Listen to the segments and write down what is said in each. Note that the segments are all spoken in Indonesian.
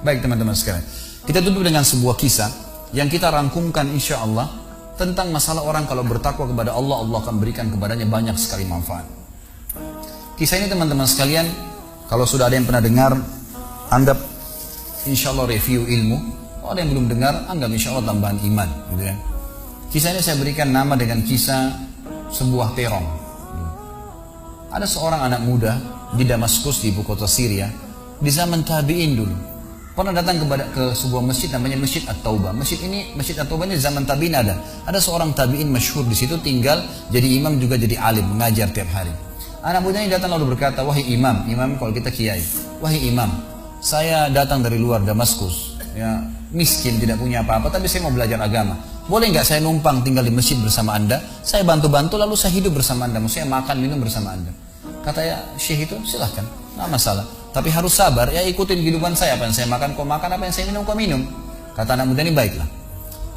Baik teman-teman sekalian, kita tutup dengan sebuah kisah yang kita rangkumkan insya Allah tentang masalah orang kalau bertakwa kepada Allah, Allah akan berikan kepadanya banyak sekali manfaat. Kisah ini teman-teman sekalian, kalau sudah ada yang pernah dengar, anggap insya Allah review ilmu. Kalau ada yang belum dengar, anggap insya Allah tambahan iman, gitu kan. Kisah ini saya berikan nama dengan kisah sebuah terong. Ada seorang anak muda di Damaskus, di ibu kota Syria, di zaman tabi'in dulu, pernah datang ke sebuah masjid namanya Masjid At-Taubah. Masjid At-Taubah ini zaman tabi'in ada. Ada seorang tabi'in masyhur di situ tinggal, jadi imam juga jadi alim, mengajar tiap hari. Anak muda ini datang lalu berkata, wahai imam kalau kita kiai, wahai imam, saya datang dari luar Damaskus, ya miskin, tidak punya apa-apa, tapi saya mau belajar agama. Boleh nggak saya numpang tinggal di masjid bersama anda? Saya bantu-bantu lalu saya hidup bersama anda, maksudnya makan minum bersama anda. Kata ya syekh itu silahkan, nggak masalah. Tapi harus sabar, ya ikutin kehidupan saya, apa yang saya makan kau makan, apa yang saya minum kau minum. Kata anak muda ini, baiklah.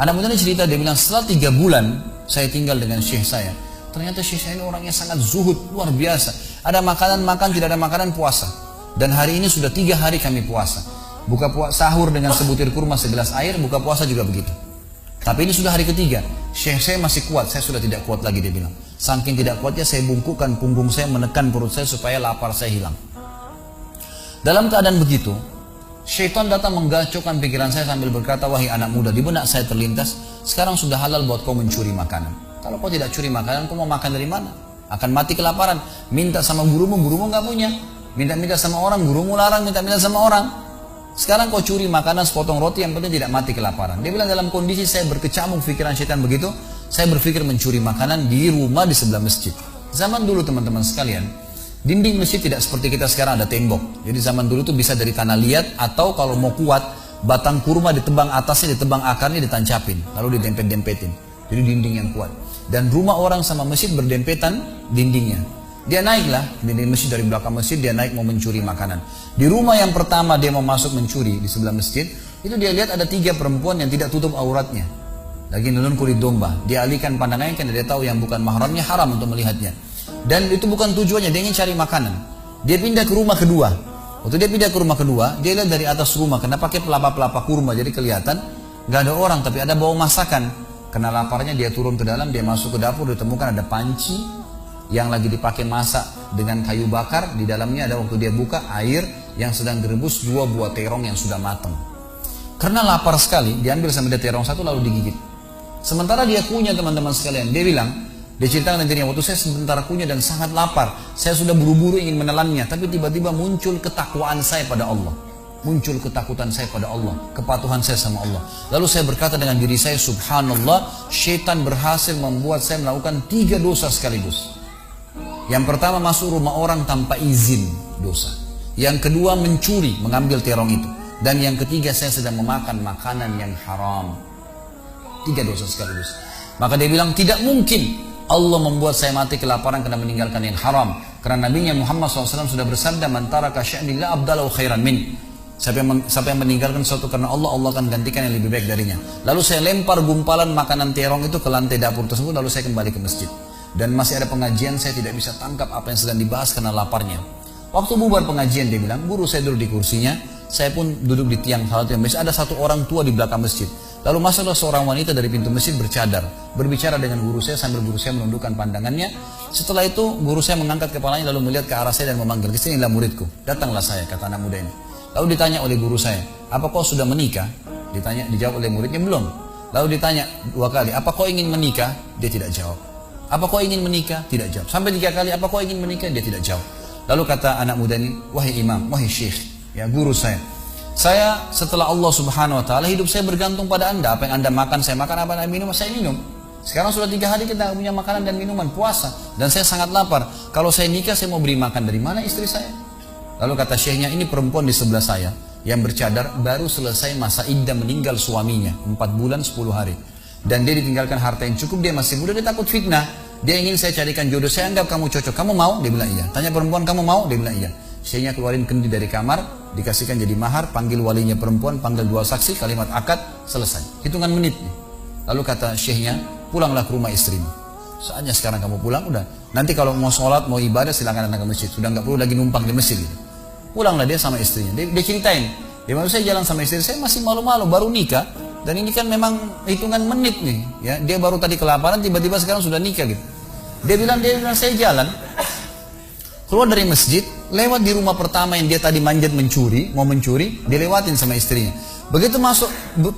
Anak muda ini cerita, dia bilang setelah 3 bulan saya tinggal dengan syekh saya, ternyata syekh saya ini orangnya sangat zuhud, luar biasa. Ada makanan makan, tidak ada makanan puasa. Dan hari ini sudah 3 hari kami puasa. Sahur dengan sebutir kurma segelas air, buka puasa juga begitu. Tapi ini sudah hari ketiga, syekh saya masih kuat, saya sudah tidak kuat lagi, dia bilang. Saking tidak kuatnya saya bungkukkan punggung saya, menekan perut saya supaya lapar saya hilang. Dalam keadaan begitu, syaitan datang menggacaukan pikiran saya sambil berkata, wahai anak muda, di benak saya terlintas, sekarang sudah halal buat kau mencuri makanan. Kalau kau tidak curi makanan, kau mau makan dari mana? Akan mati kelaparan. Minta sama gurumu nggak punya. Minta-minta sama orang, gurumu larang, minta-minta sama orang. Sekarang kau curi makanan sepotong roti, yang penting tidak mati kelaparan. Dia bilang dalam kondisi saya berkecamuk pikiran syaitan begitu, saya berpikir mencuri makanan di rumah di sebelah masjid. Zaman dulu teman-teman sekalian, dinding masjid tidak seperti kita sekarang ada tembok. Jadi zaman dulu tuh bisa dari tanah liat, atau kalau mau kuat, batang kurma ditebang atasnya, ditebang akarnya, ditancapin, lalu didempet-dempetin. Jadi dinding yang kuat. Dan rumah orang sama masjid berdempetan dindingnya. Dia naiklah dinding masjid, dari belakang masjid dia naik mau mencuri makanan. Di rumah yang pertama dia mau masuk mencuri di sebelah masjid, itu dia lihat ada 3 perempuan yang tidak tutup auratnya, lagi nunun kulit domba. Dia alihkan pandangannya karena dia tahu yang bukan mahramnya haram untuk melihatnya. Dan itu bukan tujuannya, dia ingin cari makanan. Dia pindah ke rumah kedua. Waktu dia pindah ke rumah kedua, dia lihat dari atas rumah, karena pakai pelapa-pelapa kurma, jadi kelihatan nggak ada orang, tapi ada bau masakan. Karena laparnya dia turun ke dalam, dia masuk ke dapur, ditemukan ada panci yang lagi dipakai masak dengan kayu bakar. Di dalamnya ada, waktu dia buka, air yang sedang direbus 2 buah terong yang sudah matang. Karena lapar sekali, diambil sama dia terong 1 lalu digigit. Sementara dia kunyah teman-teman sekalian, dia bilang, dia ceritakan nantinya, waktu saya sebentar kunyah dan sangat lapar, saya sudah buru-buru ingin menelannya, tapi tiba-tiba muncul ketakwaan saya pada Allah. Muncul ketakutan saya pada Allah, kepatuhan saya sama Allah. Lalu saya berkata dengan diri saya, subhanallah, syaitan berhasil membuat saya melakukan 3 dosa sekaligus. Yang pertama, masuk rumah orang tanpa izin, dosa. Yang kedua, mencuri, mengambil terong itu. Dan yang ketiga, saya sedang memakan makanan yang haram. 3 dosa sekaligus. Maka dia bilang, tidak mungkin Allah membuat saya mati kelaparan karena meninggalkan yang haram. Karena Nabi Muhammad SAW sudah bersabda, man taraka sya'nin la abdalahu khairan min. Siapa yang meninggalkan sesuatu karena Allah, Allah akan gantikan yang lebih baik darinya. Lalu saya lempar gumpalan makanan terong itu ke lantai dapur tersebut, lalu saya kembali ke masjid. Dan masih ada pengajian, saya tidak bisa tangkap apa yang sedang dibahas karena laparnya. Waktu bubar pengajian, dia bilang, guru saya duduk di kursinya, saya pun duduk di tiang salat yang masjid. Ada satu orang tua di belakang masjid. Lalu masuklah seorang wanita dari pintu masjid bercadar, berbicara dengan guru saya sambil guru saya menundukkan pandangannya. Setelah itu guru saya mengangkat kepalanya lalu melihat ke arah saya dan memanggil, kesinilah muridku. Datanglah saya, kata anak muda ini. Lalu ditanya oleh guru saya, apa kau sudah menikah? Dijawab oleh muridnya, belum. Lalu ditanya 2 kali, apa kau ingin menikah? Dia tidak jawab. Apa kau ingin menikah? Tidak jawab. Sampai 3 kali, apa kau ingin menikah? Dia tidak jawab. Lalu kata anak muda ini, wahai imam, wahai syekh, ya guru saya setelah Allah subhanahu wa ta'ala, hidup saya bergantung pada anda. Apa yang anda makan, saya makan. Apa yang anda minum, saya minum. Sekarang sudah 3 hari kita punya makanan dan minuman, puasa. Dan saya sangat lapar. Kalau saya nikah, saya mau beri makan dari mana istri saya? Lalu kata syekhnya, ini perempuan di sebelah saya yang bercadar baru selesai masa iddah meninggal suaminya 4 bulan 10 hari. Dan dia ditinggalkan harta yang cukup, dia masih muda, dia takut fitnah. Dia ingin saya carikan jodoh, saya anggap kamu cocok. Kamu mau? Dia bilang iya. Tanya perempuan, kamu mau? Dia bilang iya. Syekhnya keluarin kendi dari kamar, dikasihkan jadi mahar, panggil walinya perempuan, panggil 2 saksi, kalimat akad, selesai. Hitungan menit nih. Lalu kata syekhnya, pulanglah ke rumah istrimu. Saatnya sekarang kamu pulang, udah. Nanti kalau mau sholat, mau ibadah, silakan datang ke masjid. Sudah nggak perlu lagi numpang di masjid gitu. Pulanglah dia sama istrinya. Dia ceritain, Dia malu, saya jalan sama istri saya masih malu-malu, baru nikah. Dan ini kan memang hitungan menit nih. Ya, dia baru tadi kelaparan, tiba-tiba sekarang sudah nikah gitu. Dia bilang saya jalan. Keluar dari masjid, lewat di rumah pertama yang dia tadi manjat mencuri, mau mencuri, dia lewatin sama istrinya. Begitu masuk,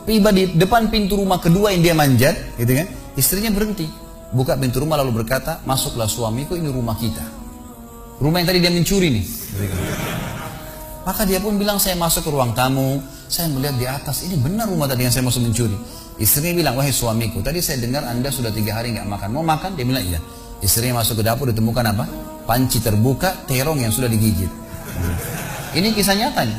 tiba di depan pintu rumah kedua yang dia manjat, gitu kan, istrinya berhenti. Buka pintu rumah lalu berkata, masuklah suamiku, ini rumah kita. Rumah yang tadi dia mencuri nih. Maka dia pun bilang, saya masuk ke ruang tamu, saya melihat di atas, ini benar rumah tadi yang saya masuk mencuri. Istrinya bilang, wahai suamiku, tadi saya dengar Anda sudah 3 hari nggak makan, mau makan? Dia bilang, iya. Istrinya masuk ke dapur, ditemukan apa? Panci terbuka, terong yang sudah digigit. Ini kisah nyatanya.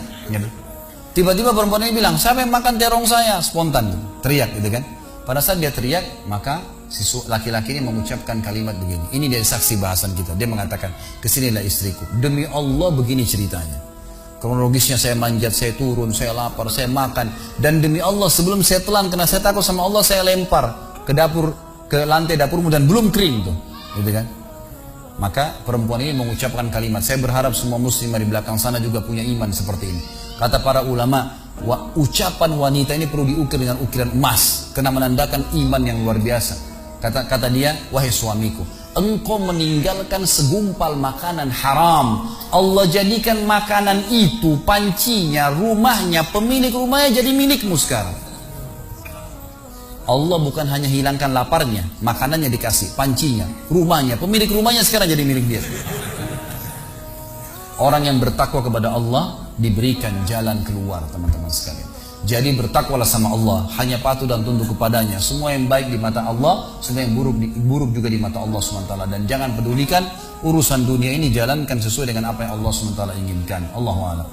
Tiba-tiba perempuan ini bilang, siapa yang makan terong saya? Spontan, teriak gitu kan. Pada saat dia teriak, maka si laki-laki ini mengucapkan kalimat begini. Ini dari saksi bahasan kita. Dia mengatakan, kesinilah istriku. Demi Allah begini ceritanya. Kronologisnya saya manjat, saya turun, saya lapar, saya makan. Dan demi Allah sebelum saya telan, karena saya takut sama Allah, saya lempar ke dapur, ke lantai dapurmu dan belum kering tuh. Gitu kan? Maka perempuan ini mengucapkan kalimat, saya berharap semua muslimah di belakang sana juga punya iman seperti ini. Kata para ulama, ucapan wanita ini perlu diukir dengan ukiran emas, karena menandakan iman yang luar biasa. Kata dia, wahai suamiku, engkau meninggalkan segumpal makanan haram. Allah jadikan makanan itu, pancinya, rumahnya, pemilik rumahnya jadi milikmu sekarang. Allah bukan hanya hilangkan laparnya, makanannya dikasih, pancinya, rumahnya, pemilik rumahnya sekarang jadi milik dia. Orang yang bertakwa kepada Allah diberikan jalan keluar, teman-teman sekalian. Jadi bertakwalah sama Allah, hanya patuh dan tunduk kepadanya. Semua yang baik di mata Allah, semua yang buruk juga di mata Allah SWT. Dan jangan pedulikan urusan dunia ini, jalankan sesuai dengan apa yang Allah SWT inginkan. Allahu a'lam.